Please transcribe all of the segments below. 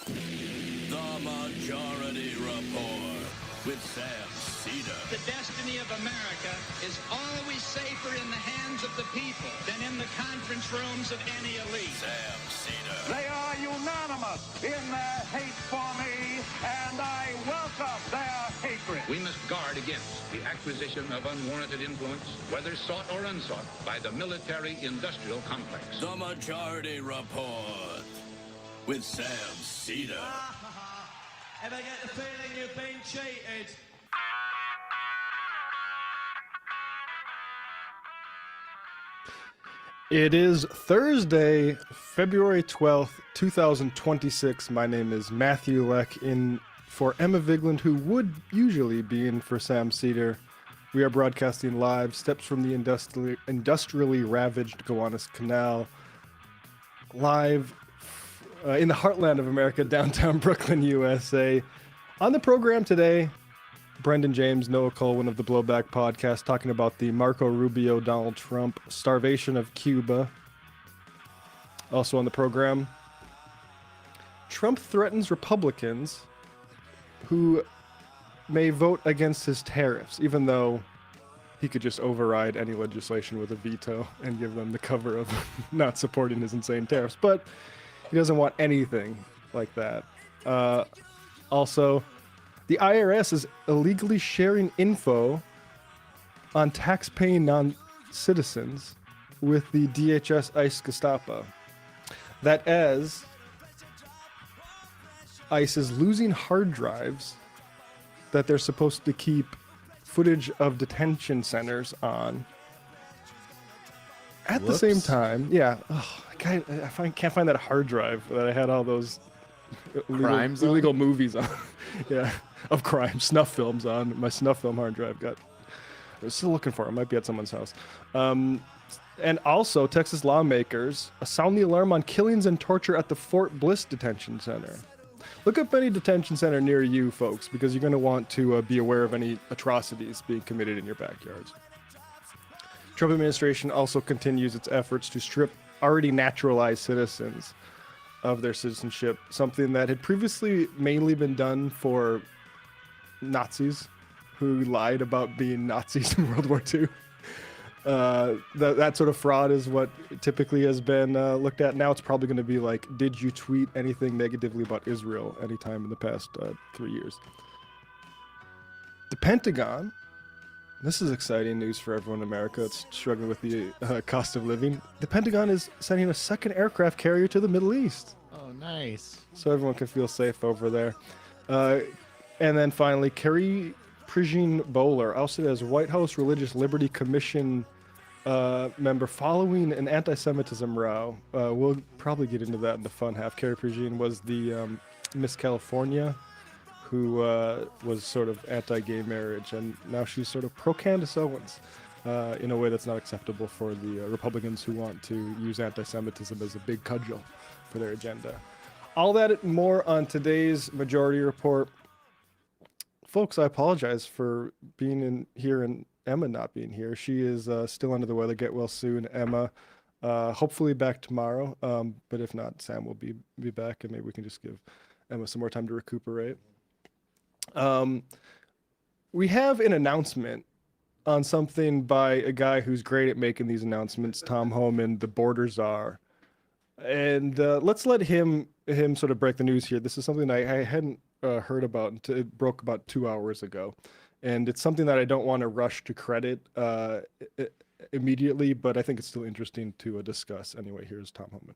The Majority Report with Sam Seder. The destiny of America is always safer in the hands of the people than in the conference rooms of any elite. Sam Seder. They are unanimous in their hate for me, and I welcome their hatred. We must guard against the acquisition of unwarranted influence, whether sought or unsought, by the military-industrial complex. The Majority Report with Sam Seder. Ever get the feeling you've been cheated? It is Thursday, February 12th, 2026. My name is Matthew Leck, in for Emma Vigland, who would usually be in for Sam Seder. We are broadcasting live, steps from the industrially ravaged Gowanus Canal, live in the heartland of America, downtown Brooklyn, USA. On the program today, Brendan James, Noah Kulwin of the Blowback Podcast, talking about the Marco Rubio, Donald Trump starvation of Cuba. Also on the program, Trump threatens Republicans who may vote against his tariffs, even though he could just override any legislation with a veto and give them the cover of not supporting his insane tariffs. But he doesn't want anything like that. Also, the IRS is illegally sharing info on tax-paying non-citizens with the DHS ICE Gestapo. That as ICE is losing hard drives that they're supposed to keep footage of detention centers on. At the same time, yeah, I can't find that hard drive that I had all those illegal movies on. Yeah, of crime, snuff films on. My snuff film hard drive I'm still looking for it. It might be at someone's house. And also, Texas lawmakers sound the alarm on killings and torture at the Fort Bliss Detention Center. Look up any detention center near you, folks, because you're going to want to be aware of any atrocities being committed in your backyards. Trump administration also continues its efforts to strip already naturalized citizens of their citizenship, something that had previously mainly been done for Nazis who lied about being Nazis in World War II. That sort of fraud is what typically has been looked at. Now it's probably going to be like, did you tweet anything negatively about Israel anytime in the past 3 years? The Pentagon, this is exciting news for everyone in America. It's struggling with the cost of living. The Pentagon is sending a second aircraft carrier to the Middle East. Oh, nice. So everyone can feel safe over there. And then finally, Carrie Prejean Bowler, ousted as White House Religious Liberty Commission member following an anti-Semitism row. We'll probably get into that in the fun half. Carrie Prejean was the Miss California who was sort of anti-gay marriage, and now she's sort of pro-Candace Owens in a way that's not acceptable for the Republicans who want to use anti-Semitism as a big cudgel for their agenda. All that and more on today's Majority Report. Folks, I apologize for being in here and Emma not being here. She is still under the weather. Get well soon, Emma. Hopefully back tomorrow, but if not, Sam will be back, and maybe we can just give Emma some more time to recuperate. We have an announcement on something by a guy who's great at making these announcements, Tom Homan, the border czar. And let's let him sort of break the news here. This is something I hadn't heard about until it broke about 2 hours ago. And it's something that I don't want to rush to credit immediately, but I think it's still interesting to discuss. Anyway, here's Tom Homan.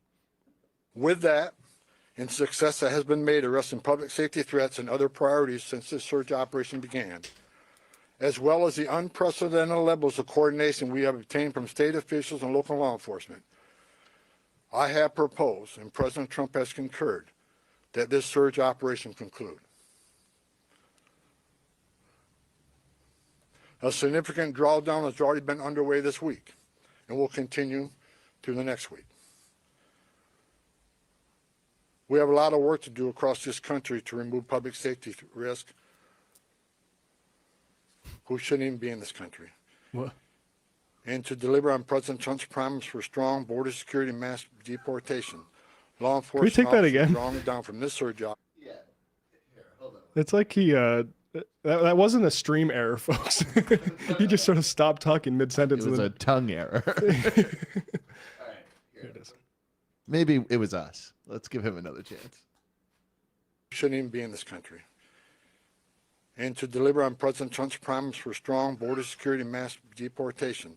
With that, and success that has been made addressing public safety threats and other priorities since this search operation began, as well as the unprecedented levels of coordination we have obtained from state officials and local law enforcement, I have proposed, and President Trump has concurred, that this search operation conclude. A significant drawdown has already been underway this week and will continue through the next week. We have a lot of work to do across this country to remove public safety risk who shouldn't even be in this country. What? And to deliver on President Trump's promise for strong border security and mass deportation, Law Can we enforcement take that officers again? drawing down from this surge op. It's like he that wasn't a stream error, folks. He just sort of stopped talking mid-sentence. It was a tongue error. Here it is. Maybe it was us. Let's give him another chance. Shouldn't even be in this country. And to deliver on President Trump's promise for strong border security and mass deportation,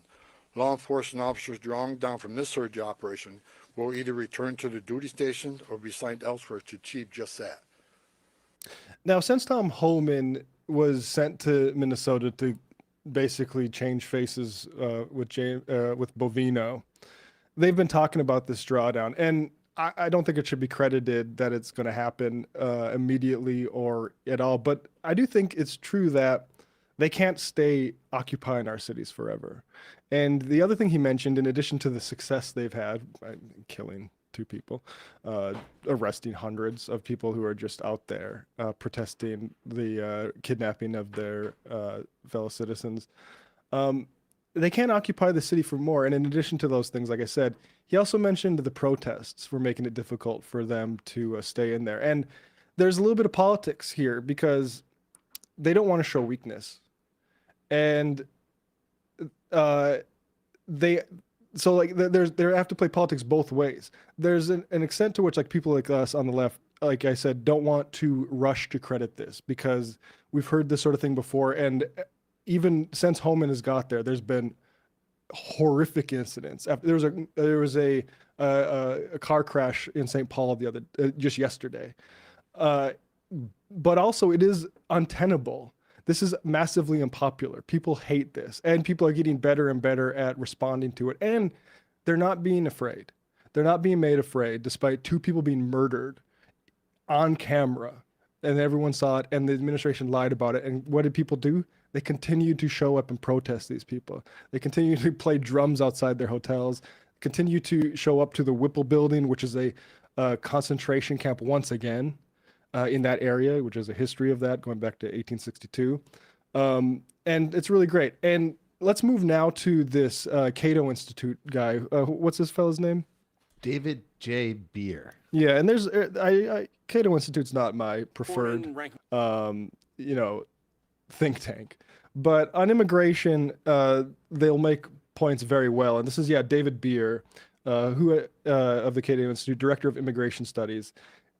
law enforcement officers drawing down from this surge operation will either return to their duty stations or be assigned elsewhere to achieve just that. Now, since Tom Homan was sent to Minnesota to basically change faces with Bovino, they've been talking about this drawdown, and I don't think it should be credited that it's going to happen immediately or at all. But I do think it's true that they can't stay occupying our cities forever. And the other thing he mentioned, in addition to the success they've had, killing 2 people, arresting hundreds of people who are just out there protesting the kidnapping of their fellow citizens, they can't occupy the city for more. And in addition to those things, like I said, he also mentioned the protests were making it difficult for them to stay in there. And there's a little bit of politics here because they don't want to show weakness. And they have to play politics both ways. There's an extent to which, like, people like us on the left, like I said, don't want to rush to credit this because we've heard this sort of thing before. And even since Homan has got there, there's been horrific incidents. There was a car crash in St. Paul just yesterday. But also, it is untenable. This is massively unpopular. People hate this, and people are getting better and better at responding to it. And they're not being afraid. They're not being made afraid, despite 2 people being murdered on camera, and everyone saw it, and the administration lied about it. And what did people do? They continued to show up and protest these people. They continue to play drums outside their hotels, continue to show up to the Whipple building, which is a concentration camp once again in that area, which is a history of that going back to 1862. And it's really great. And let's move now to this Cato Institute guy. What's this fellow's name? David J. Beer. Yeah, and there's Cato Institute's not my preferred, think tank. But on immigration, they'll make points very well. And this is, David Beer, who of the Cato Institute, Director of Immigration Studies.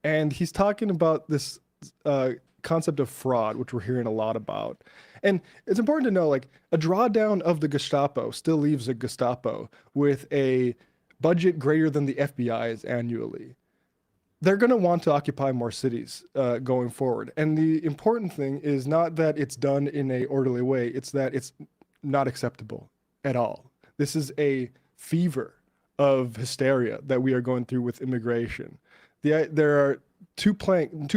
And he's talking about this concept of fraud, which we're hearing a lot about. And it's important to know, like, a drawdown of the Gestapo still leaves a Gestapo with a budget greater than the FBI's annually. They're going to want to occupy more cities going forward. And the important thing is not that it's done in an orderly way, it's that it's not acceptable at all. This is a fever of hysteria that we are going through with immigration. There are two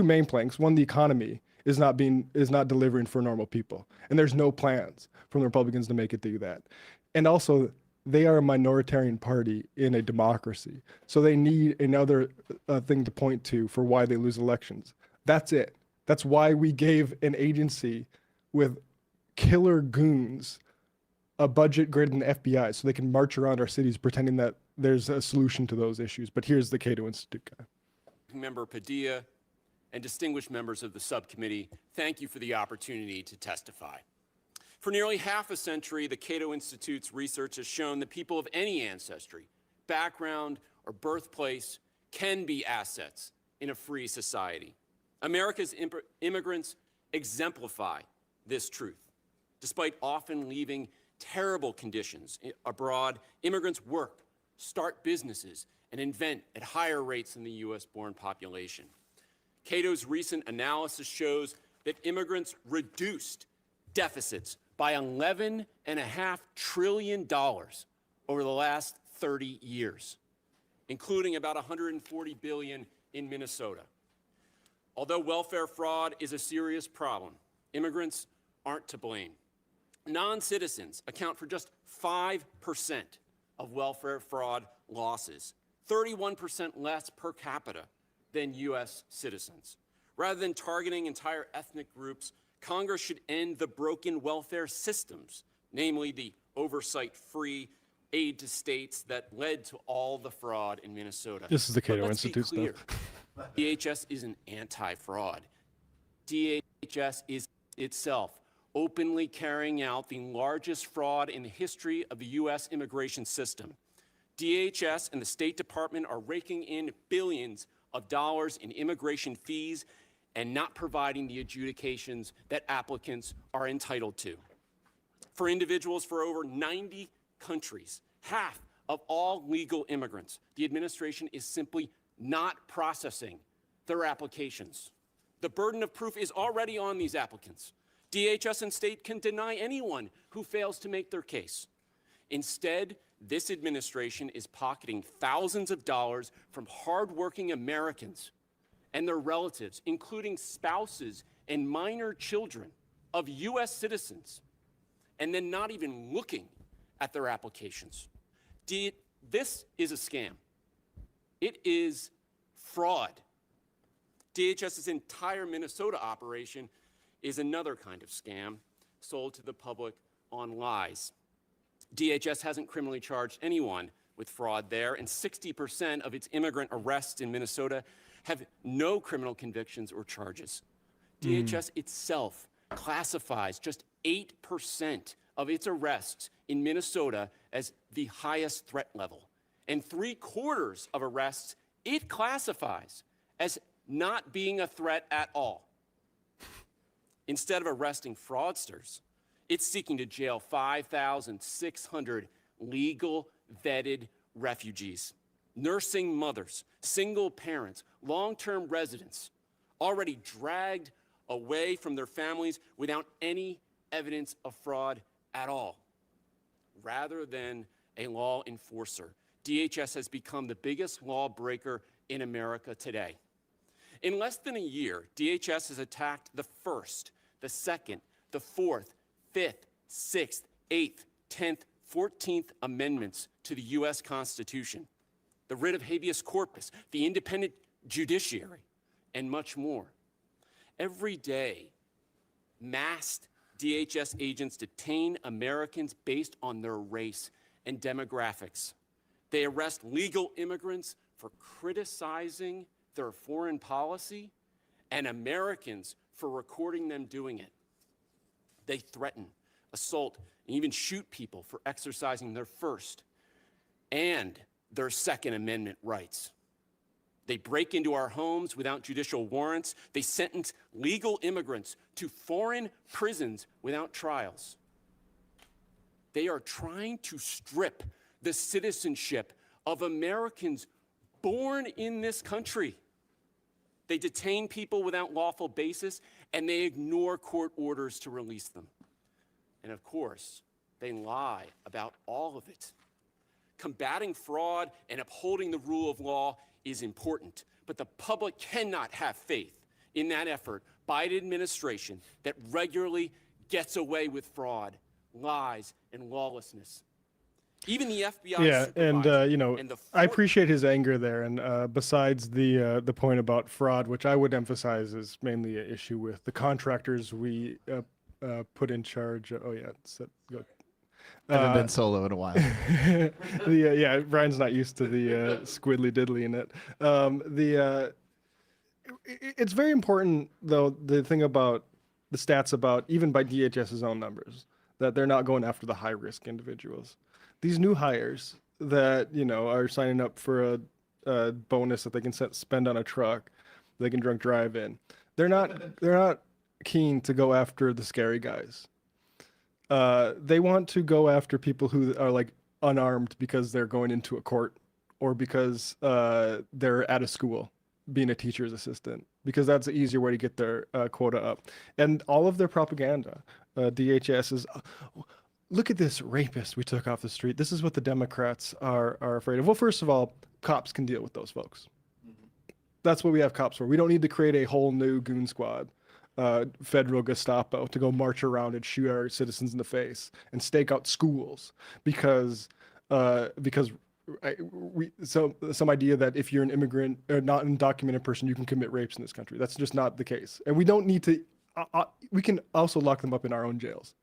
main planks. One, the economy is not delivering for normal people, and there's no plans from the Republicans to make it do that. And also, they are a minoritarian party in a democracy, so they need another thing to point to for why they lose elections. That's it. That's why we gave an agency with killer goons a budget greater than the FBI, so they can march around our cities pretending that there's a solution to those issues. But here's the Cato Institute guy. Member Padilla and distinguished members of the subcommittee, thank you for the opportunity to testify. For nearly half a century, the Cato Institute's research has shown that people of any ancestry, background, or birthplace can be assets in a free society. America's immigrants exemplify this truth. Despite often leaving terrible conditions abroad, immigrants work, start businesses, and invent at higher rates than the U.S.-born population. Cato's recent analysis shows that immigrants reduced deficits by $11.5 trillion over the last 30 years, including about $140 billion in Minnesota. Although welfare fraud is a serious problem, immigrants aren't to blame. Non-citizens account for just 5% of welfare fraud losses, 31% less per capita than U.S. citizens. Rather than targeting entire ethnic groups, Congress should end the broken welfare systems, namely the oversight-free aid to states that led to all the fraud in Minnesota. This is the Cato Let's be Institute clear. stuff. DHS isn't anti-fraud. DHS is itself openly carrying out the largest fraud in the history of the U.S. immigration system. DHS and the State Department are raking in billions of dollars in immigration fees and not providing the adjudications that applicants are entitled to. For individuals for over 90 countries, half of all legal immigrants, the administration is simply not processing their applications. The burden of proof is already on these applicants. DHS and state can deny anyone who fails to make their case. Instead, this administration is pocketing thousands of dollars from hardworking Americans and their relatives, including spouses and minor children of U.S. citizens, and then not even looking at their applications. This is a scam. It is fraud. DHS's entire Minnesota operation is another kind of scam sold to the public on lies. DHS hasn't criminally charged anyone with fraud there, and 60% of its immigrant arrests in Minnesota have no criminal convictions or charges. DHS itself classifies just 8% of its arrests in Minnesota as the highest threat level, and 3/4 of arrests it classifies as not being a threat at all. Instead of arresting fraudsters, it's seeking to jail 5,600 legal vetted refugees, nursing mothers, single parents, long-term residents, already dragged away from their families without any evidence of fraud at all. Rather than a law enforcer, DHS has become the biggest lawbreaker in America today. In less than a year, DHS has attacked the First, the Second, the Fourth, Fifth, Sixth, Eighth, 10th, 14th Amendments to the U.S. Constitution, the writ of habeas corpus, the independent judiciary, and much more. Every day, masked DHS agents detain Americans based on their race and demographics. They arrest legal immigrants for criticizing their foreign policy and Americans for recording them doing it. They threaten, assault, and even shoot people for exercising their First and their Second Amendment rights. They break into our homes without judicial warrants. They sentence legal immigrants to foreign prisons without trials. They are trying to strip the citizenship of Americans born in this country. They detain people without lawful basis, and they ignore court orders to release them. And of course, they lie about all of it. Combating fraud and upholding the rule of law is important, but the public cannot have faith in that effort by an administration that regularly gets away with fraud, lies, and lawlessness. Even the FBI. Yeah, and I appreciate his anger there. And besides the point about fraud, which I would emphasize is mainly an issue with the contractors we put in charge. Oh yeah, go. I haven't been solo in a while. Yeah, Brian's not used to the squiddly diddly in it. It's very important, though, the thing about the stats about, even by DHS's own numbers, that they're not going after the high-risk individuals. These new hires that, are signing up for a bonus that they can spend on a truck, they can drunk drive in. They're not keen to go after the scary guys. They want to go after people who are like unarmed because they're going into a court or because they're at a school being a teacher's assistant, because that's an easier way to get their quota up. And all of their propaganda, DHS is, look at this rapist we took off the street. This is what the Democrats are afraid of. Well, first of all, cops can deal with those folks. That's what we have cops for. We don't need to create a whole new goon squad. Federal Gestapo to go march around and shoot our citizens in the face and stake out schools because some idea that if you're an immigrant or not an undocumented person, you can commit rapes in this country. That's just not the case. And we don't need to. We can also lock them up in our own jails.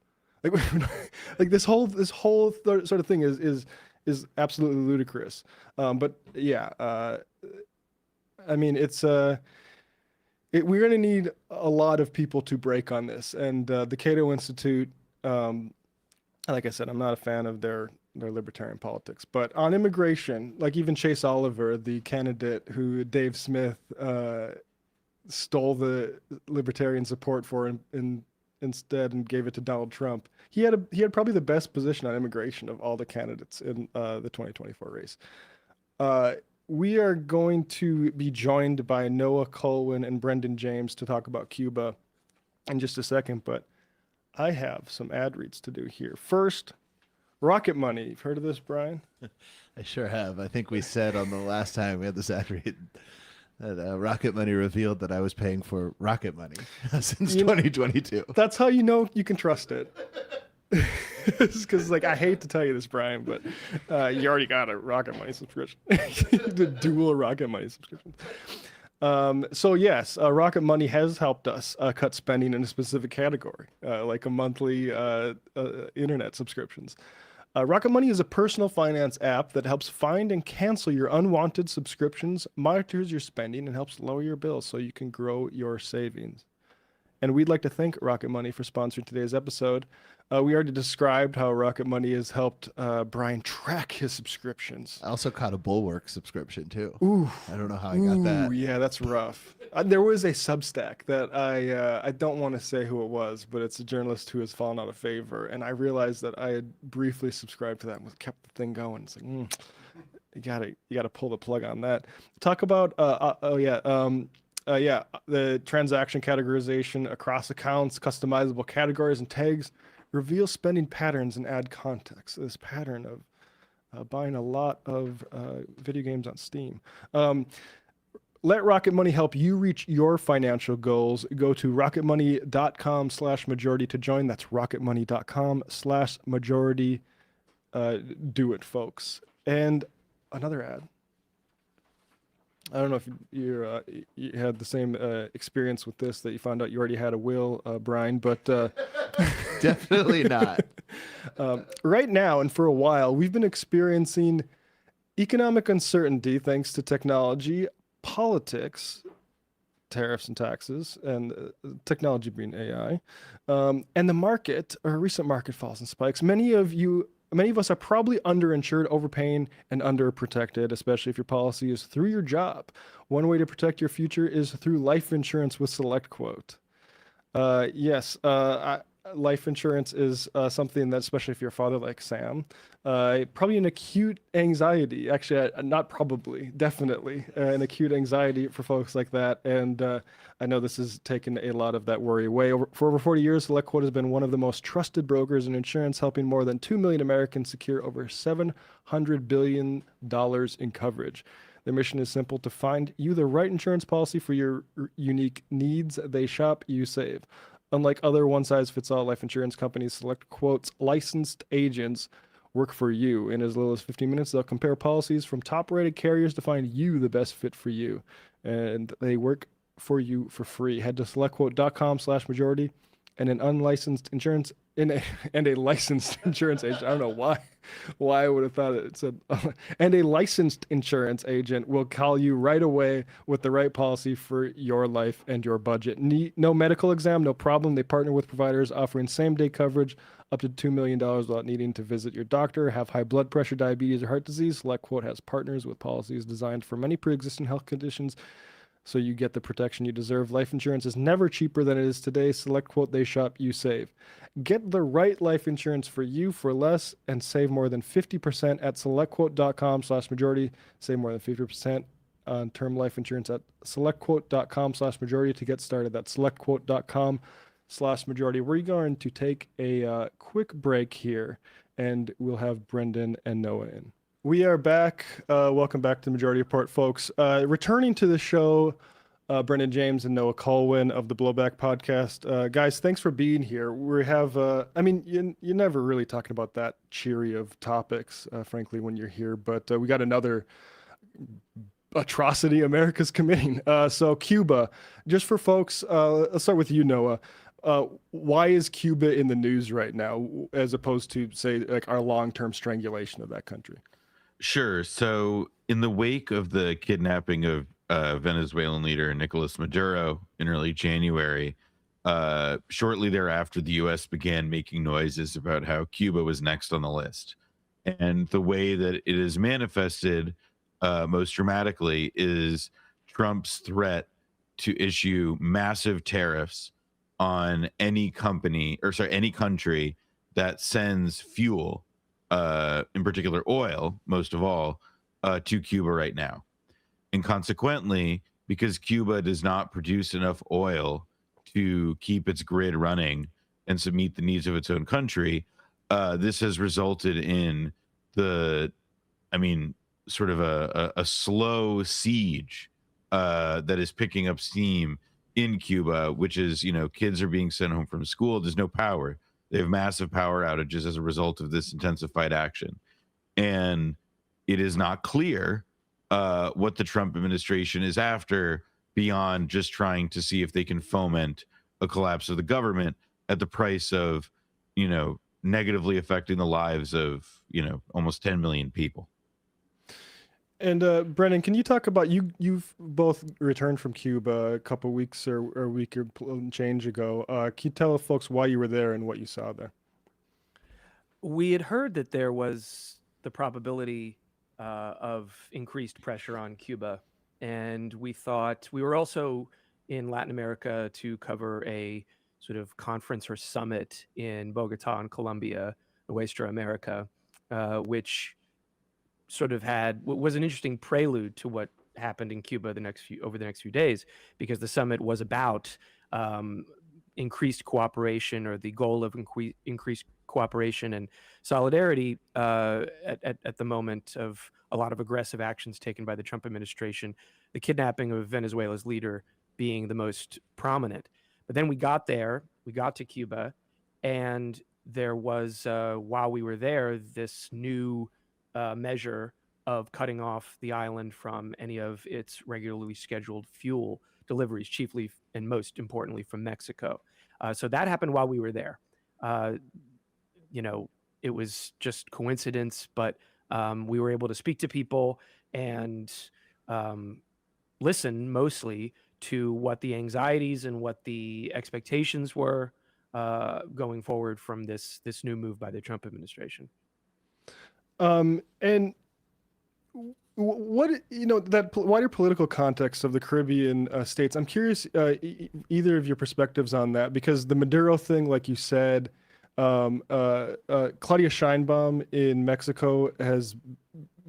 Like this whole sort of thing is is absolutely ludicrous. But yeah, I mean, we're going to need a lot of people to break on this. And the Cato Institute, like I said, I'm not a fan of their libertarian politics. But on immigration, like even Chase Oliver, the candidate who Dave Smith stole the libertarian support for instead and gave it to Donald Trump, he had probably the best position on immigration of all the candidates in the 2024 race. We are going to be joined by Noah Kulwin and Brendan James to talk about Cuba in just a second, but I have some ad reads to do here. First, Rocket Money. You've heard of this, Brian? I sure have. I think we said on the last time we had this ad read that Rocket Money revealed that I was paying for Rocket Money since 2022. That's how you know you can trust it. Because like I hate to tell you this, Brian, but you already got a Rocket Money subscription. The dual Rocket Money subscription. So yes, Rocket Money has helped us cut spending in a specific category, like a monthly internet subscriptions. Rocket Money is a personal finance app that helps find and cancel your unwanted subscriptions, monitors your spending, and helps lower your bills so you can grow your savings. And we'd like to thank Rocket Money for sponsoring today's episode. We already described how Rocket Money has helped Brian track his subscriptions. I also caught a Bulwark subscription too. Ooh, I don't know how I got that. Yeah, that's rough. There was a Substack that I don't want to say who it was, but it's a journalist who has fallen out of favor, and I realized that I had briefly subscribed to that and kept the thing going. It's like, you gotta pull the plug on that. Talk about the transaction categorization across accounts, customizable categories and tags, reveal spending patterns and add context. This pattern of buying a lot of video games on Steam. Let Rocket Money help you reach your financial goals. Go to rocketmoney.com/majority to join. That's rocketmoney.com/majority. Do it, folks. And another ad. I don't know if you had the same experience with this, that you found out you already had a will, Brian, but definitely not. Right now and for a while, we've been experiencing economic uncertainty thanks to technology, politics, tariffs and taxes, and technology being AI, and the market, or recent market falls and spikes. Many of us are probably underinsured, overpaying, and underprotected, especially if your policy is through your job. One way to protect your future is through life insurance with SelectQuote. Life insurance is something that, especially if you're a father like Sam, probably an acute anxiety, actually, not probably, definitely an acute anxiety for folks like that. And I know this has taken a lot of that worry away. For over 40 years, SelectQuote has been one of the most trusted brokers in insurance, helping more than 2 million Americans secure over $700 billion in coverage. Their mission is simple: to find you the right insurance policy for your unique needs. They shop, you save. Unlike other one-size-fits-all life insurance companies, SelectQuote's licensed agents work for you. In as little as 15 minutes, they'll compare policies from top-rated carriers to find you the best fit for you. And they work for you for free. Head to selectquote.com/majority and an unlicensed insurance and a licensed insurance agent. I don't know why I would have thought it said, and a licensed insurance agent will call you right away with the right policy for your life and your budget. No medical exam, no problem. They partner with providers offering same-day coverage up to $2 million without needing to visit your doctor, have high blood pressure, diabetes, or heart disease. SelectQuote has partners with policies designed for many pre-existing health conditions, so you get the protection you deserve. Life insurance is never cheaper than it is today. SelectQuote, they shop, you save. Get the right life insurance for you for less and save more than 50% at selectquote.com/majority. Save more than 50% on term life insurance at selectquote.com/majority to get started. That's selectquote.com/majority. We're going to take a quick break here, and we'll have Brendan and Noah in. We are back. Welcome back to the Majority Report, folks. Returning to the show, Brendan James and Noah Kulwin of the Blowback Podcast. Guys, thanks for being here. We have, you're never really talking about that cheery of topics, frankly, when you're here, but we got another atrocity America's committing. So Cuba, just for folks, let's start with you, Noah. Why is Cuba in the news right now, as opposed to, say, like our long-term strangulation of that country? Sure. So, in the wake of the kidnapping of Venezuelan leader Nicolas Maduro in early January, shortly thereafter, the U.S. began making noises about how Cuba was next on the list. And the way that it is manifested most dramatically is Trump's threat to issue massive tariffs on any company, or sorry, any country that sends fuel, in particular oil, most of all, to Cuba right now. And consequently, because Cuba does not produce enough oil to keep its grid running and to meet the needs of its own country, this has resulted in sort of a slow siege that is picking up steam in Cuba, which is, kids are being sent home from school. There's no power. They have massive power outages as a result of this intensified action. And it is not clear what the Trump administration is after beyond just trying to see if they can foment a collapse of the government at the price of, negatively affecting the lives of, almost 10 million people. And Brennan, can you talk about you've both returned from Cuba a couple weeks or a week or change ago. Can you tell folks why you were there and what you saw there? We had heard that there was the probability of increased pressure on Cuba, and we thought we were also in Latin America to cover a sort of conference or summit in Bogota in Colombia, Nuestra America, which sort of was an interesting prelude to what happened in Cuba over the next few days, because the summit was about increased cooperation, or the goal of increased cooperation and solidarity at the moment of a lot of aggressive actions taken by the Trump administration, the kidnapping of Venezuela's leader being the most prominent. But then we got to Cuba, and there was, while we were there, this new measure of cutting off the island from any of its regularly scheduled fuel deliveries, chiefly and most importantly from Mexico. So that happened while we were there. It was just coincidence, but we were able to speak to people and listen mostly to what the anxieties and what the expectations were going forward from this new move by the Trump administration. And what, that wider political context of the Caribbean states, I'm curious, either of your perspectives on that, because the Maduro thing, like you said, Claudia Sheinbaum in Mexico has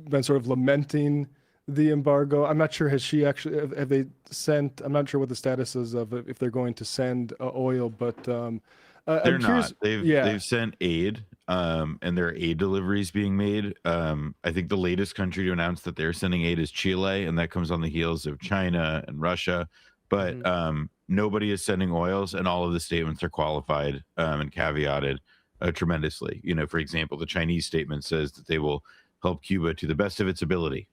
been sort of lamenting the embargo. I'm not sure, have they sent, I'm not sure what the status is of if they're going to send oil, but they're not. They've sent aid, and there are aid deliveries being made. I think the latest country to announce that they're sending aid is Chile, and that comes on the heels of China and Russia. But nobody is sending oils, and all of the statements are qualified and caveated tremendously. For example, the Chinese statement says that they will help Cuba to the best of its ability.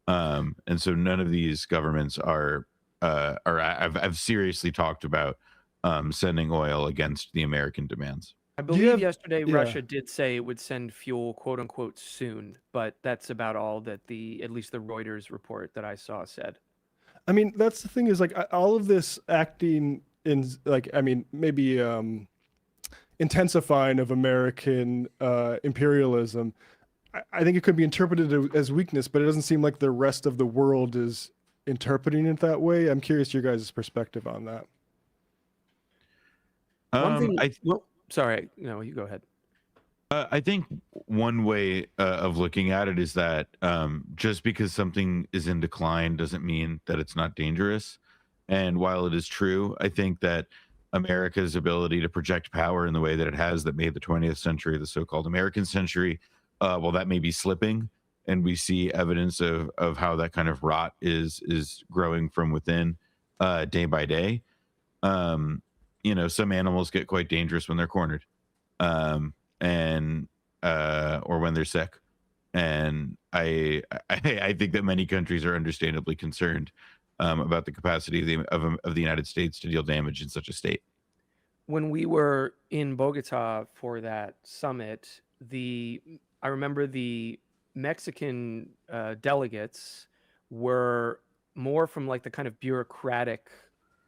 And so none of these governments I've seriously talked about sending oil against the American demands. I believe yesterday Russia did say it would send fuel, quote unquote, soon, but that's about all that at least the Reuters report that I saw said. I mean, that's the thing, is like all of this acting in, like, I mean, maybe intensifying of American imperialism. I think it could be interpreted as weakness, but it doesn't seem like the rest of the world is interpreting it that way. I'm curious your guys' perspective on that. Sorry, you go ahead. I think one way of looking at it is that just because something is in decline doesn't mean that it's not dangerous. And while it is true, I think that America's ability to project power in the way that it has, that made the 20th century the so-called American century, well, that may be slipping, and we see evidence of how that kind of rot is growing from within day by day. Some animals get quite dangerous when they're cornered, or when they're sick. And I think that many countries are understandably concerned about the capacity of the United States to deal damage in such a state. When we were in Bogota for that summit, I remember the Mexican delegates were more from like the kind of bureaucratic,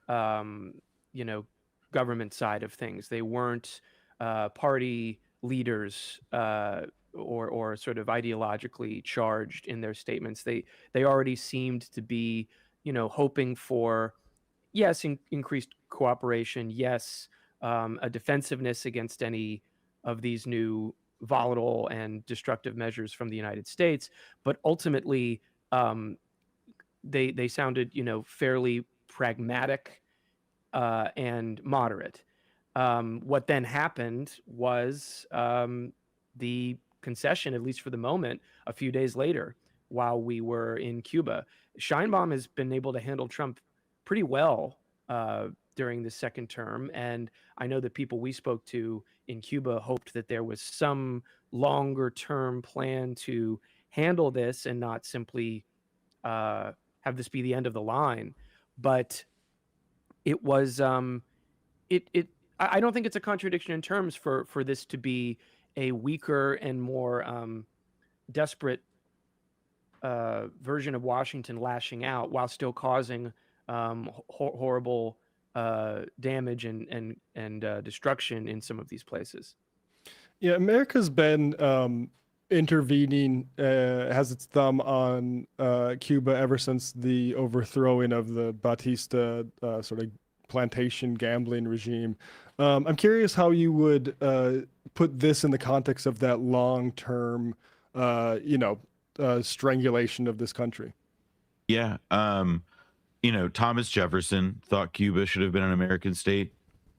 you know, government side of things. They weren't party leaders or sort of ideologically charged in their statements. They already seemed to be, you know, hoping for, yes, increased cooperation, yes, a defensiveness against any of these new volatile and destructive measures from the United States, but ultimately they sounded, you know, fairly pragmatic and moderate. What then happened was the concession, at least for the moment, a few days later, while we were in Cuba. Scheinbaum has been able to handle Trump pretty well during the second term, and I know that people we spoke to in Cuba hoped that there was some longer term plan to handle this and not simply have this be the end of the line. But it was I don't think it's a contradiction in terms for this to be a weaker and more desperate version of Washington lashing out while still causing horrible damage and destruction in some of these places. Yeah, America's been intervening, has its thumb on Cuba ever since the overthrowing of the Batista sort of plantation gambling regime. I'm curious how you would put this in the context of that long-term, strangulation of this country. Yeah. You know, Thomas Jefferson thought Cuba should have been an American state.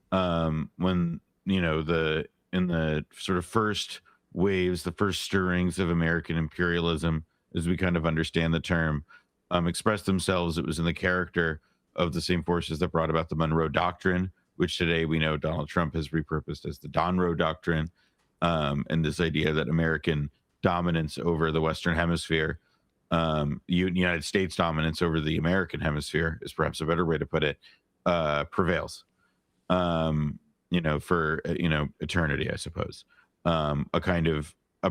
When, you know, in the sort of first waves, the first stirrings of American imperialism, as we kind of understand the term, expressed themselves, it was in the character of the same forces that brought about the Monroe Doctrine, which today we know Donald Trump has repurposed as the Donroe Doctrine, and this idea that American dominance over the Western Hemisphere, United States dominance over the American hemisphere is perhaps a better way to put it, prevails, you know, for, you know, eternity, I suppose. A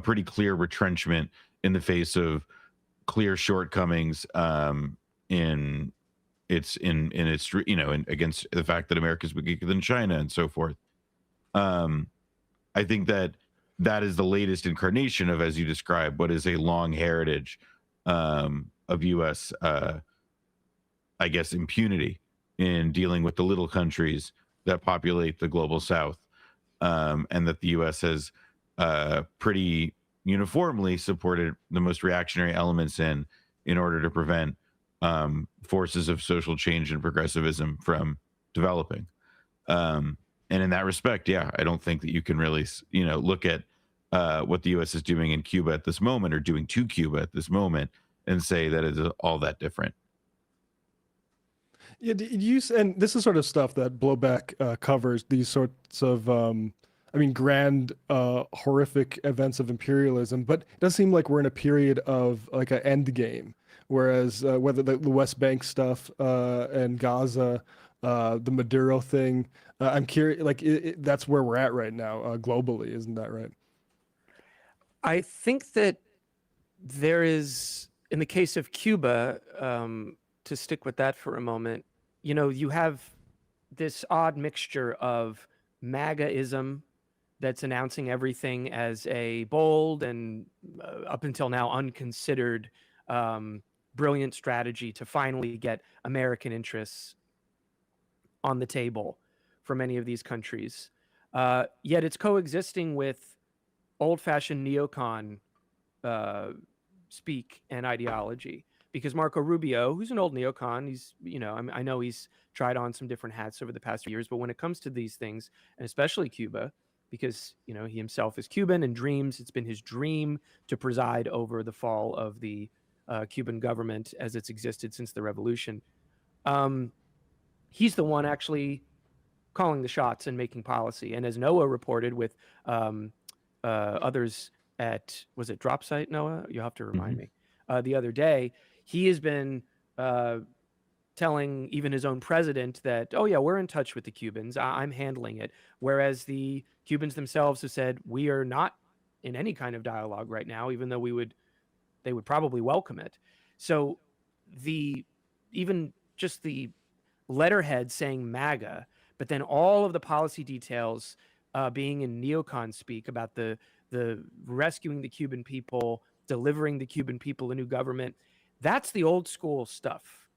pretty clear retrenchment in the face of clear shortcomings in its, you know, against the fact that America's weaker than China and so forth. I think that is the latest incarnation of, as you described, what is a long heritage of U.S. I guess impunity in dealing with the little countries that populate the global South, and that the U.S. has pretty uniformly supported the most reactionary elements in order to prevent forces of social change and progressivism from developing. And in that respect, yeah, I don't think that you can really, you know, look at what the U.S. is doing in Cuba at this moment, or doing to Cuba at this moment, and say that it's all that different. Yeah, and this is sort of stuff that Blowback covers, these sorts of, grand, horrific events of imperialism, but it does seem like we're in a period of like an end game, whereas whether the West Bank stuff and Gaza, the Maduro thing, I'm curious, like that's where we're at right now globally, isn't that right? I think that there is, in the case of Cuba, to stick with that for a moment, you know, you have this odd mixture of MAGA-ism that's announcing everything as a bold and up until now unconsidered brilliant strategy to finally get American interests on the table for many of these countries. Yet it's coexisting with old-fashioned neocon speak and ideology. Because Marco Rubio, who's an old neocon, he's, you know, I know he's tried on some different hats over the past few years, but when it comes to these things, and especially Cuba, because, you know, he himself is Cuban and dreams, it's been his dream to preside over the fall of the Cuban government as it's existed since the revolution. He's the one actually calling the shots and making policy. And as Noah reported with others at, was it Drop Site, Noah? You'll have to remind me. The other day, he has been telling even his own president that, oh yeah, we're in touch with the Cubans, I'm handling it. Whereas the Cubans themselves have said, we are not in any kind of dialogue right now, even though we would they would probably welcome it. So even just the letterhead saying MAGA, but then all of the policy details being in neocon speak about the rescuing the Cuban people, delivering the Cuban people a new government. That's the old school stuff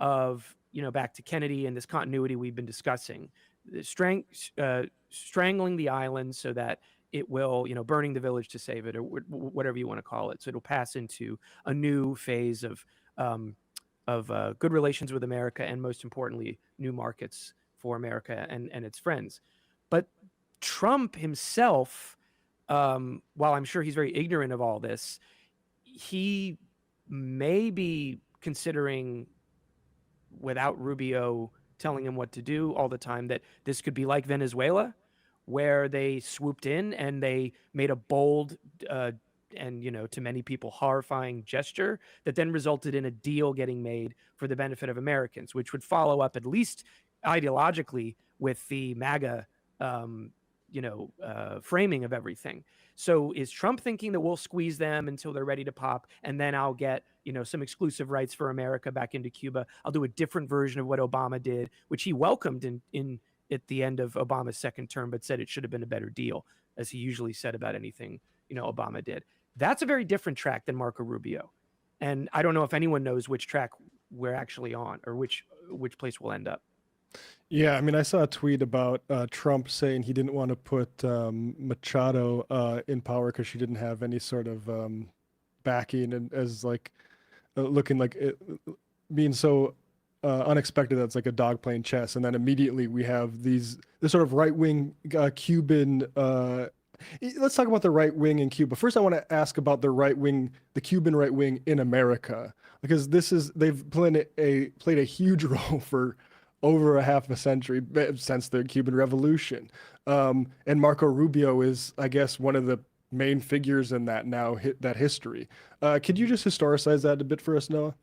of, back to Kennedy and this continuity we've been discussing, strangling the island so that it will, burning the village to save it, or whatever you want to call it. So it'll pass into a new phase of good relations with America, and most importantly, new markets for America and its friends. But Trump himself, while I'm sure he's very ignorant of all this, he may be considering, without Rubio telling him what to do all the time, that this could be like Venezuela, where they swooped in and they made a bold and, to many people, horrifying gesture that then resulted in a deal getting made for the benefit of Americans, which would follow up, at least ideologically, with the MAGA framing of everything. So is Trump thinking that we'll squeeze them until they're ready to pop, and then I'll get, some exclusive rights for America back into Cuba? I'll do a different version of what Obama did, which he welcomed in at the end of Obama's second term, but said it should have been a better deal, as he usually said about anything, Obama did. That's a very different track than Marco Rubio. And I don't know if anyone knows which track we're actually on, or which place we'll end up. Yeah, I mean, I saw a tweet about Trump saying he didn't want to put Machado in power because she didn't have any sort of backing, and as like looking like it being so unexpected that's like a dog playing chess. And then immediately we have this sort of right-wing Cuban. Let's talk about the right wing in Cuba. First, I want to ask about the Cuban right wing in America, because they've played a huge role for over a half a century since the Cuban Revolution. And Marco Rubio is, I guess, one of the main figures in that that history. Could you just historicize that a bit for us, Noah?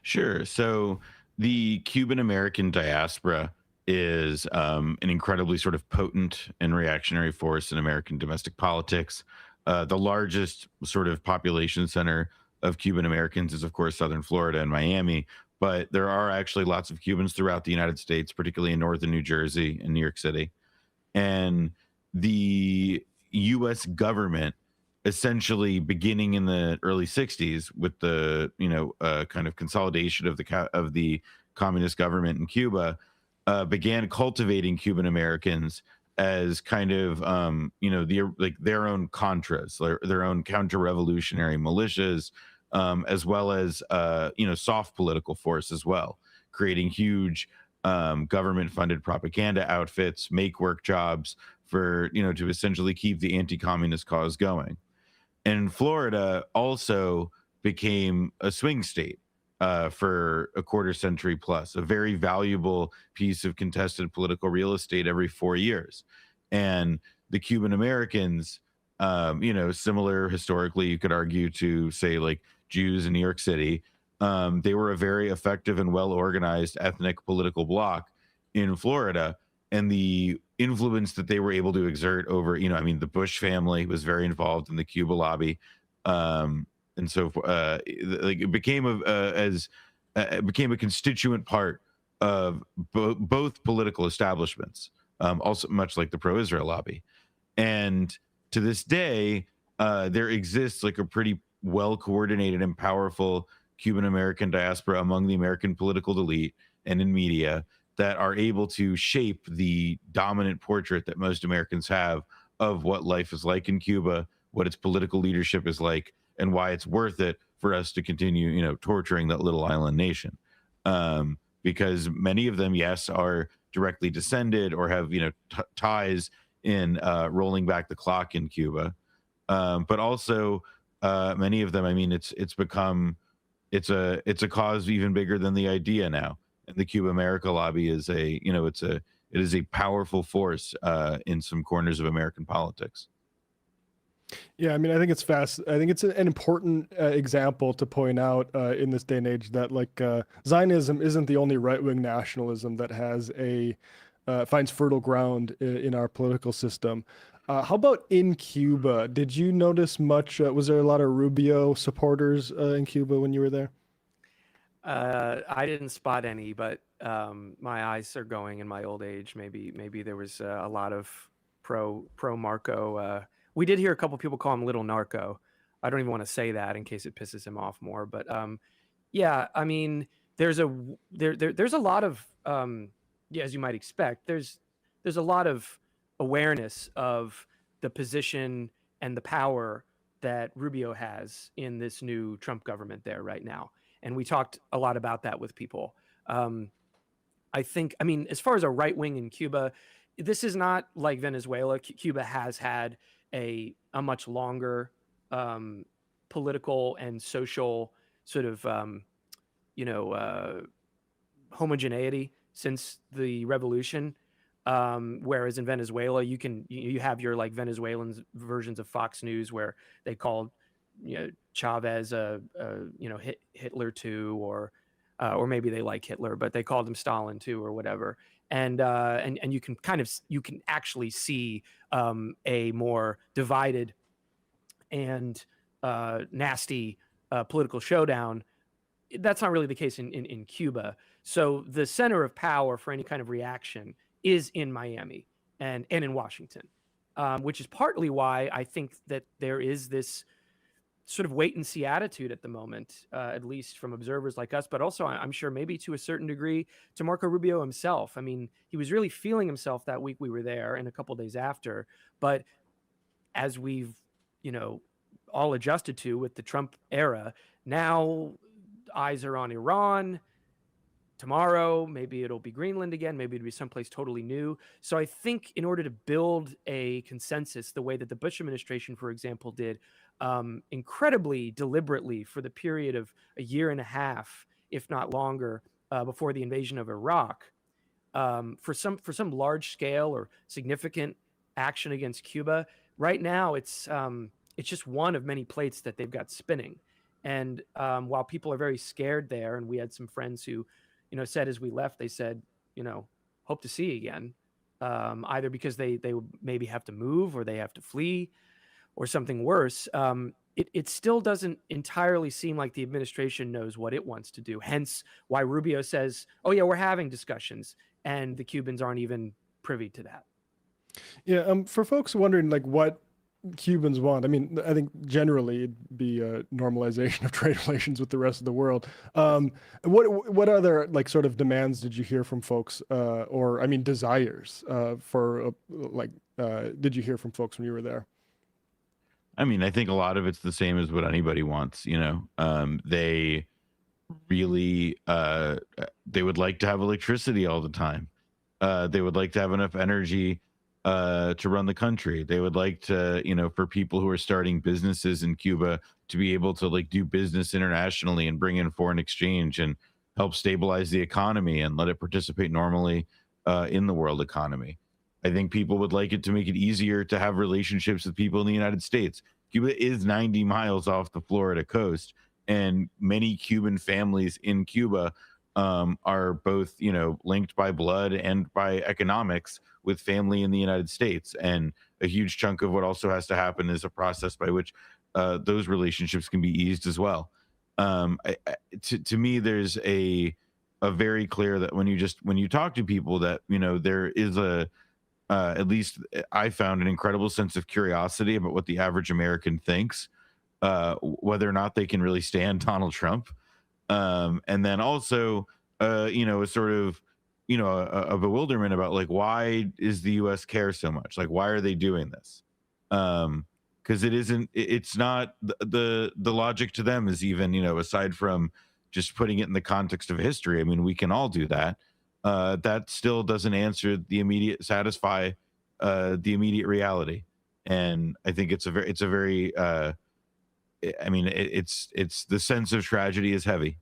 Sure. So the Cuban American diaspora is an incredibly sort of potent and reactionary force in American domestic politics. The largest sort of population center of Cuban Americans is, of course, Southern Florida and Miami. But there are actually lots of Cubans throughout the United States, particularly in northern New Jersey and New York City. And the U.S. government, essentially beginning in the early 60s with the kind of consolidation of the communist government in Cuba, began cultivating Cuban Americans as kind of their own Contras, their own counter-revolutionary militias, as well as soft political force as well, creating huge government-funded propaganda outfits, make work jobs for to essentially keep the anti-communist cause going. And Florida also became a swing state for a quarter century plus, a very valuable piece of contested political real estate every 4 years. And the Cuban Americans, similar historically, you could argue to say like Jews in New York City, they were a very effective and well-organized ethnic political bloc in Florida. And the influence that they were able to exert over, the Bush family was very involved in the Cuba lobby. And so it became a constituent part of both political establishments, also much like the pro-Israel lobby. And to this day, there exists like a pretty well-coordinated and powerful Cuban American diaspora among the American political elite and in media that are able to shape the dominant portrait that most Americans have of what life is like in Cuba, what its political leadership is like, and why it's worth it for us to continue, torturing that little island nation. Because many of them, yes, are directly descended or have, ties in rolling back the clock in Cuba. But also many of them, it's a cause even bigger than the idea now. And the Cuba America lobby is it is a powerful force in some corners of American politics. Yeah, I think it's I think it's an important example to point out in this day and age that Zionism isn't the only right-wing nationalism that has a finds fertile ground in our political system. How about in Cuba? Did you notice much? Was there a lot of Rubio supporters in Cuba when you were there? I didn't spot any, but my eyes are going in my old age. Maybe there was a lot of pro Marco. We did hear a couple people call him Little Narco. I don't even want to say that in case it pisses him off more. But yeah, I mean, there's a lot of yeah, as you might expect. There's a lot of awareness of the position and the power that Rubio has in this new Trump government there right now. And we talked a lot about that with people. I think, I mean, as far as a right wing in Cuba, this is not like Venezuela. Cuba has had a much longer political and social sort of, homogeneity since the revolution. Whereas in Venezuela, you have your like Venezuelan versions of Fox News where they called Chavez Hitler too, or maybe they like Hitler, but they called him Stalin too, or whatever. And you can actually see a more divided and nasty political showdown. That's not really the case in Cuba. So the center of power for any kind of reaction is in Miami and in Washington, which is partly why I think that there is this sort of wait and see attitude at the moment, at least from observers like us, but also I'm sure maybe to a certain degree to Marco Rubio himself. I mean, he was really feeling himself that week we were there and a couple days after. But as we've, all adjusted to with the Trump era, now eyes are on Iran. Tomorrow, maybe it'll be Greenland again. Maybe it'll be someplace totally new. So I think in order to build a consensus, the way that the Bush administration, for example, did incredibly deliberately for the period of a year and a half, if not longer, before the invasion of Iraq, for some large scale or significant action against Cuba, right now it's just one of many plates that they've got spinning. And while people are very scared there, and we had some friends who said as we left, they said, hope to see you again, either because they maybe have to move or they have to flee or something worse. It still doesn't entirely seem like the administration knows what it wants to do. Hence why Rubio says, oh yeah, we're having discussions, and the Cubans aren't even privy to that. Yeah. For folks wondering like what Cubans want, I mean, I think generally it'd be a normalization of trade relations with the rest of the world. What other like sort of demands did you hear from folks, or I mean desires did you hear from folks when you were there? I mean, I think a lot of it's the same as what anybody wants. They really they would like to have electricity all the time. They would like to have enough energy to run the country. They would like to, for people who are starting businesses in Cuba to be able to like do business internationally and bring in foreign exchange and help stabilize the economy and let it participate normally in the world economy. I think people would like it to make it easier to have relationships with people in the United States. Cuba is 90 miles off the Florida coast, and many Cuban families in Cuba are both, linked by blood and by economics with family in the United States. And a huge chunk of what also has to happen is a process by which those relationships can be eased as well. To me, there's a very clear that when you talk to people that, there is at least I found an incredible sense of curiosity about what the average American thinks, whether or not they can really stand Donald Trump. And then also, a sort of, a bewilderment about like, why is the U.S. care so much? Like, why are they doing this? Because it's not the logic to them is even, aside from just putting it in the context of history. I mean, we can all do that. That still doesn't satisfy the immediate reality. And I think it's a very the sense of tragedy is heavy.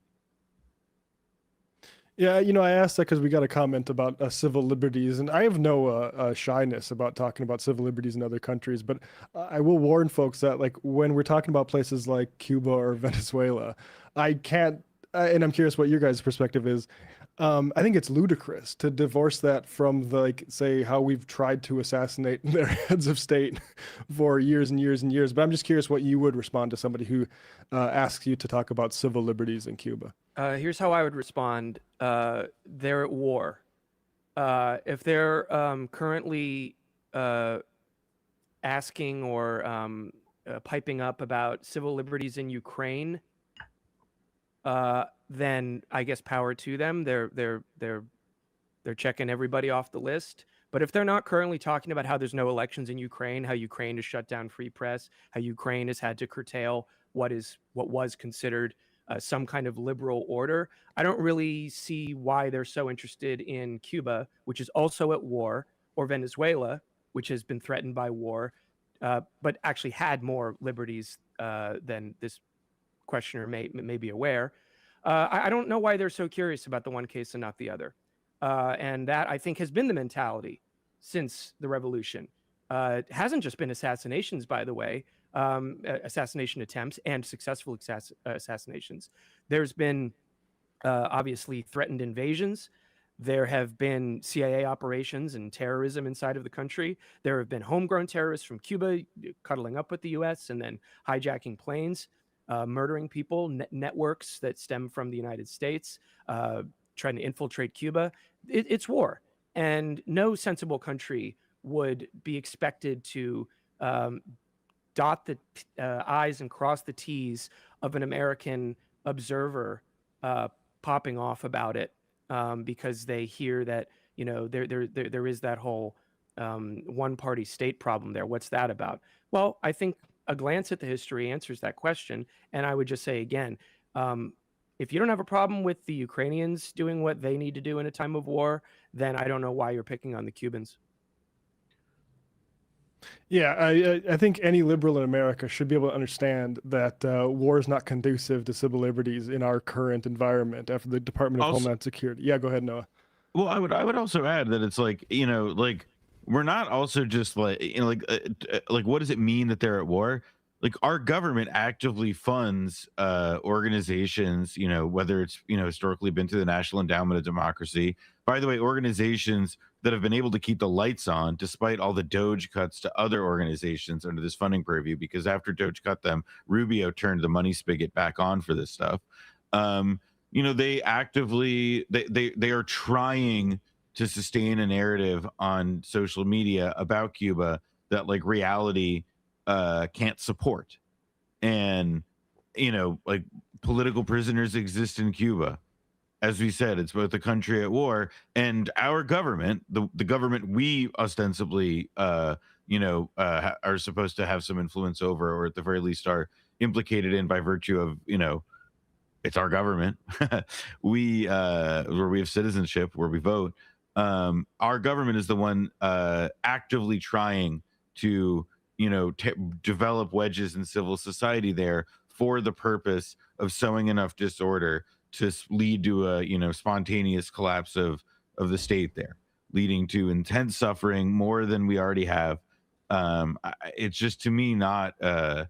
Yeah, I asked that because we got a comment about civil liberties, and I have no shyness about talking about civil liberties in other countries, but I will warn folks that like when we're talking about places like Cuba or Venezuela, I can't, and I'm curious what your guys' perspective is, I think it's ludicrous to divorce that from the, like, say, how we've tried to assassinate their heads of state for years and years and years. But I'm just curious what you would respond to somebody who asks you to talk about civil liberties in Cuba. Here's how I would respond. They're at war. If they're currently asking or piping up about civil liberties in Ukraine, then I guess power to them. They're checking everybody off the list. But if they're not currently talking about how there's no elections in Ukraine, how Ukraine has shut down free press, how Ukraine has had to curtail what was considered some kind of liberal order, I don't really see why they're so interested in Cuba, which is also at war, or Venezuela, which has been threatened by war, but actually had more liberties than this questioner may be aware. I don't know why they're so curious about the one case and not the other. And that, I think, has been the mentality since the revolution. It hasn't just been assassinations, by the way, assassination attempts and successful assassinations. There's been obviously threatened invasions. There have been CIA operations and terrorism inside of the country. There have been homegrown terrorists from Cuba cuddling up with the US and then hijacking planes, murdering people, networks that stem from the United States, trying to infiltrate Cuba. It's war. And no sensible country would be expected to dot the I's and cross the T's of an American observer popping off about it because they hear that, you know, there is that whole one-party state problem there. What's that about? Well, I think a glance at the history answers that question. And I would just say again, if you don't have a problem with the Ukrainians doing what they need to do in a time of war, then I don't know why you're picking on the Cubans. Yeah, I think any liberal in America should be able to understand that war is not conducive to civil liberties in our current environment after the Department of Homeland Security. Yeah, go ahead, Noah. Well, I would also add that it's like, you know, like we're not also just like, you know, like what does it mean that they're at war? Like our government actively funds organizations, you know, whether it's, you know, historically been to the National Endowment of Democracy. By the way, organizations that have been able to keep the lights on despite all the Doge cuts to other organizations under this funding purview, because after Doge cut them, Rubio turned the money spigot back on for this stuff. You know, they actively, they are trying to sustain a narrative on social media about Cuba that like reality can't support. And, you know, like political prisoners exist in Cuba. As we said, it's both a country at war and our government, the government we ostensibly, you know, are supposed to have some influence over, or at the very least are implicated in by virtue of, you know, it's our government. Where we have citizenship, where we vote. Our government is the one actively trying to, you know, develop wedges in civil society there for the purpose of sowing enough disorder to lead to a, you know, spontaneous collapse of the state there, leading to intense suffering, more than we already have. It's just, to me, not they're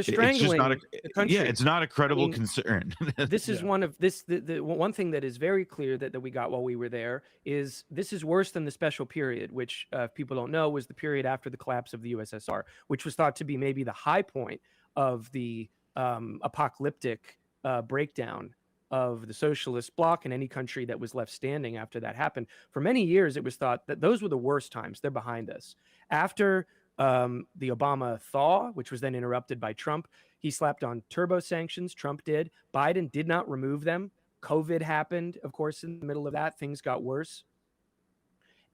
strangling the country. Yeah, it's not a credible concern. This is one of the one thing that is very clear that we got while we were there is this is worse than the special period, which if people don't know, was the period after the collapse of the USSR, which was thought to be maybe the high point of the apocalyptic breakdown of the socialist bloc in any country that was left standing after that happened. For many years, it was thought that those were the worst times. They're behind us. After the Obama thaw, which was then interrupted by Trump, he slapped on turbo sanctions. Trump did. Biden did not remove them. COVID happened, of course, in the middle of that. Things got worse.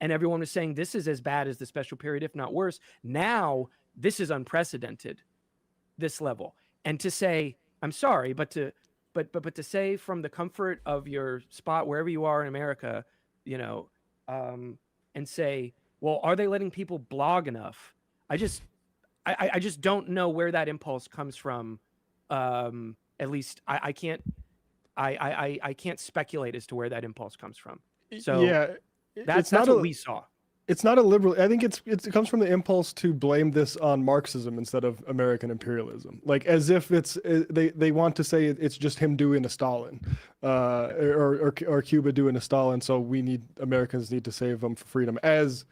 And everyone was saying this is as bad as the special period, if not worse. Now, this is unprecedented, this level. And to say, I'm sorry, but to say from the comfort of your spot, wherever you are in America, you know, and say, well, are they letting people blog enough? I just don't know where that impulse comes from. At least I can't speculate as to where that impulse comes from. So yeah, that's what we saw. It's not a liberal. I think it comes from the impulse to blame this on Marxism instead of American imperialism, like as if they want to say it's just him doing a Stalin, or Cuba doing a Stalin. So Americans need to save them for freedom, as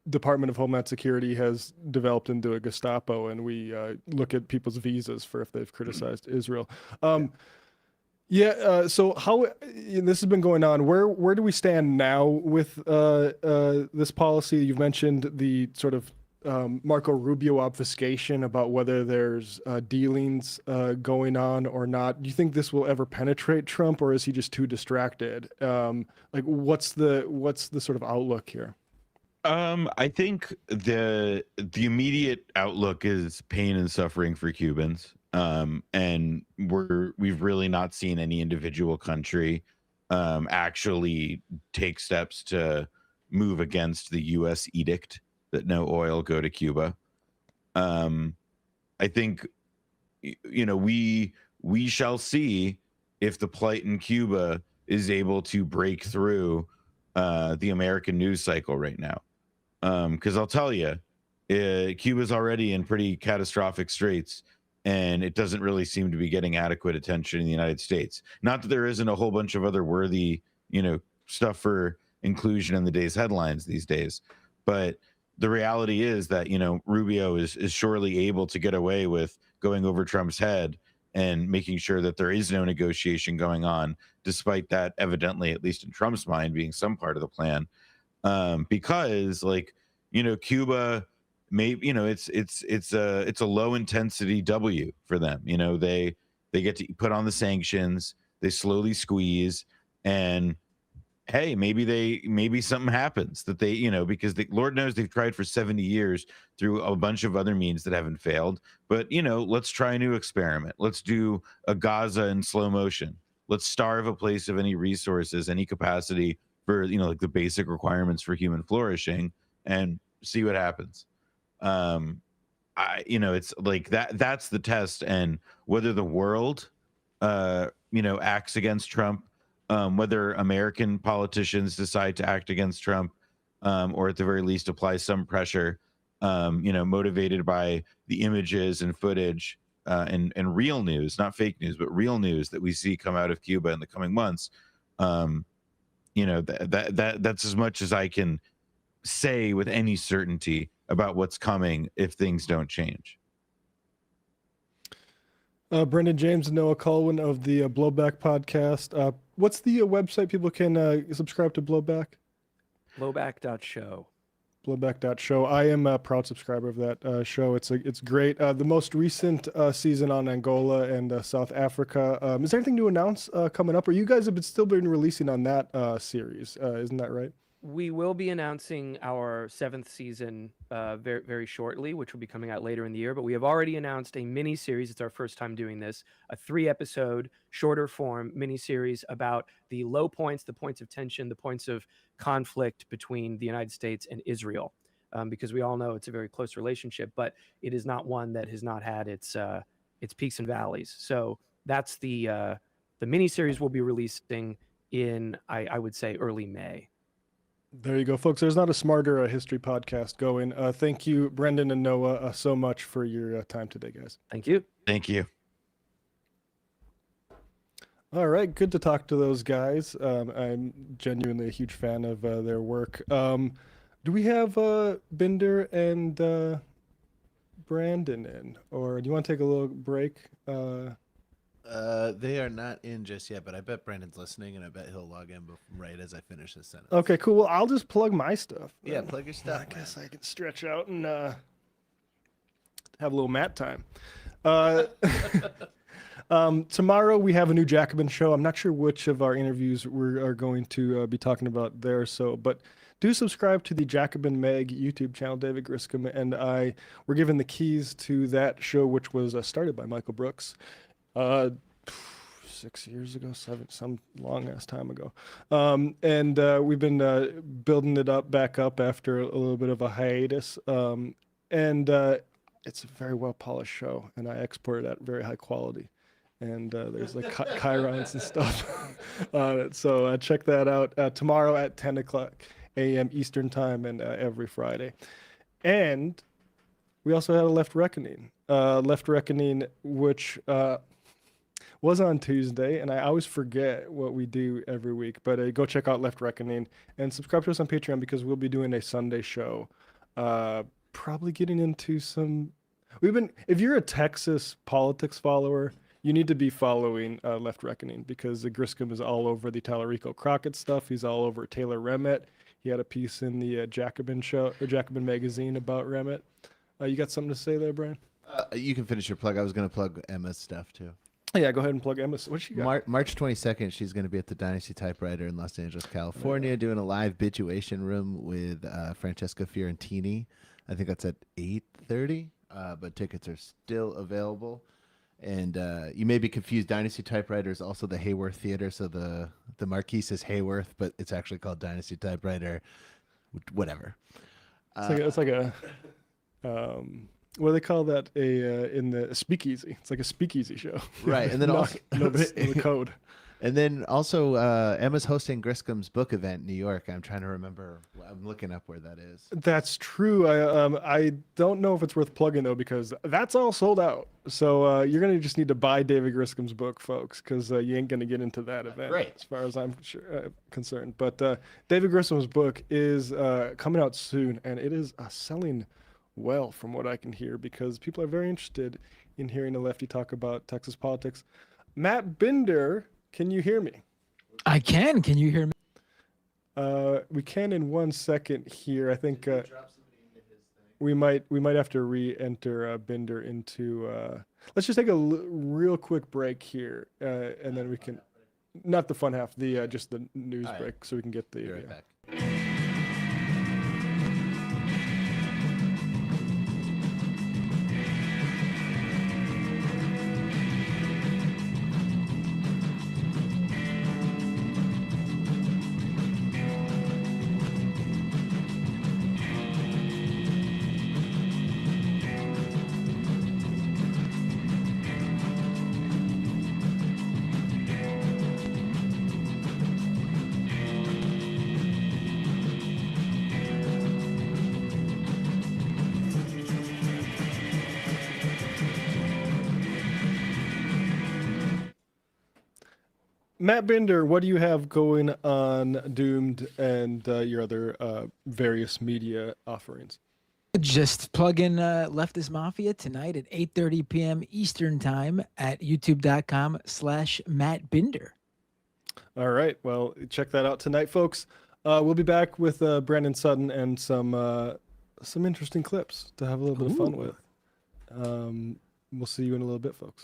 Department of Homeland Security has developed into a Gestapo, and we look at people's visas for if they've criticized Israel. So how this has been going on? Where do we stand now with this policy? You've mentioned the sort of Marco Rubio obfuscation about whether there's dealings going on or not. Do you think this will ever penetrate Trump, or is he just too distracted? Like, what's the sort of outlook here? I think the immediate outlook is pain and suffering for Cubans. And we've really not seen any individual country actually take steps to move against the U.S. edict that no oil go to Cuba. I think we shall see if the plight in Cuba is able to break through the American news cycle right now. Because I'll tell you, Cuba's already in pretty catastrophic straits, and it doesn't really seem to be getting adequate attention in the United States. Not that there isn't a whole bunch of other worthy, stuff for inclusion in the day's headlines these days. But the reality is that, Rubio is surely able to get away with going over Trump's head and making sure that there is no negotiation going on, despite that evidently, at least in Trump's mind, being some part of the plan. Because Cuba, maybe it's a low intensity W for them. They get to put on the sanctions, they slowly squeeze, and hey, maybe something happens that they because Lord knows they've tried for 70 years through a bunch of other means that haven't failed. But let's try a new experiment. Let's do a Gaza in slow motion. Let's starve a place of any resources, any capacity for like the basic requirements for human flourishing, and see what happens. It's like that's the test, and whether the world acts against Trump, whether American politicians decide to act against Trump, or at the very least apply some pressure, motivated by the images and footage and real news, not fake news, but real news that we see come out of Cuba in the coming months. That's as much as I can say with any certainty about what's coming if things don't change. Brendan James and Noah Kulwin of the Blowback podcast. What's the website people can subscribe to Blowback? Blowback.show. Blowback.show. I am a proud subscriber of that show. It's great. The most recent season on Angola and South Africa. Is there anything to announce coming up? Or you guys have still been releasing on that series? Isn't that right? We will be announcing our 7th season very, very shortly, which will be coming out later in the year. But we have already announced a mini-series. It's our first time doing this, a 3-episode, shorter form mini-series about the low points, the points of tension, the points of conflict between the United States and Israel. Because we all know it's a very close relationship, but it is not one that has not had its peaks and valleys. So that's the mini-series we'll be releasing in, I would say, early May. There you go, folks. There's not a smarter history podcast going. Thank you, Brendan and Noah, so much for your time today, guys. Thank you. Thank you. All right. Good to talk to those guys. I'm genuinely a huge fan of their work. Do we have Binder and Brandon in? Or do you want to take a little break? They are not in just yet, but I bet Brandon's listening, and I bet he'll log in right as I finish this sentence. Okay, cool. Well, I'll just plug my stuff. Yeah, plug your stuff. I guess I can stretch out and have a little Matt time. Tomorrow we have a new Jacobin show. I'm not sure which of our interviews we are going to be talking about there. But do subscribe to the Jacobin Meg YouTube channel. David Griscom and I were given the keys to that show, which was started by Michael Brooks. 6 years ago, some long ass time ago. And we've been building it back up after a little bit of a hiatus. And it's a very well polished show, and I export it at very high quality. And there's like chirons and stuff on it. So check that out tomorrow at 10 o'clock a.m. Eastern time, and every Friday. And we also had a Left Reckoning. Left Reckoning, which was on Tuesday, and I always forget what we do every week. But go check out Left Reckoning and subscribe to us on Patreon because we'll be doing a Sunday show. Probably getting into some. If you're a Texas politics follower, you need to be following Left Reckoning because Griscom is all over the Tallarico Crockett stuff. He's all over Taylor Remmett. He had a piece in the Jacobin show or Jacobin magazine about Remmett. You got something to say there, Brian? You can finish your plug. I was going to plug Emma's stuff too. Yeah, go ahead and plug Emma's. What she got? March 22nd, she's going to be at the Dynasty Typewriter in Los Angeles, California, doing a live bituation room with Francesca Fiorentini. I think that's at 8:30, but tickets are still available. And you may be confused. Dynasty Typewriter is also the Hayworth Theater, so the marquee says Hayworth, but it's actually called Dynasty Typewriter. Whatever. It's like a what do they call that? In the speakeasy. It's like a speakeasy show. Right, and then also the code. And then also Emma's hosting Griscom's book event in New York. I'm trying to remember. I'm looking up where that is. That's true. I don't know if it's worth plugging though because that's all sold out. So you're gonna just need to buy David Griscom's book, folks, because you ain't gonna get into that event. Right. As far as I'm concerned. But David Griscom's book is coming out soon, and it is selling well from what I can hear because people are very interested in hearing a lefty talk about Texas politics. Matt Binder. Can you hear me? I can. Can you hear me? We can in 1 second here. I think we might have to re-enter Binder into. Let's just take a real quick break here, and then we can. Not the fun half. The just the news break, so we can get the. Be right back. Matt Binder, what do you have going on Doomed and your other various media offerings? Just plug in Leftist Mafia tonight at 8:30 p.m. Eastern time at youtube.com/Matt Binder. All right. Well, check that out tonight, folks. We'll be back with Brandon Sutton and some interesting clips to have a little bit of fun with. We'll see you in a little bit, folks.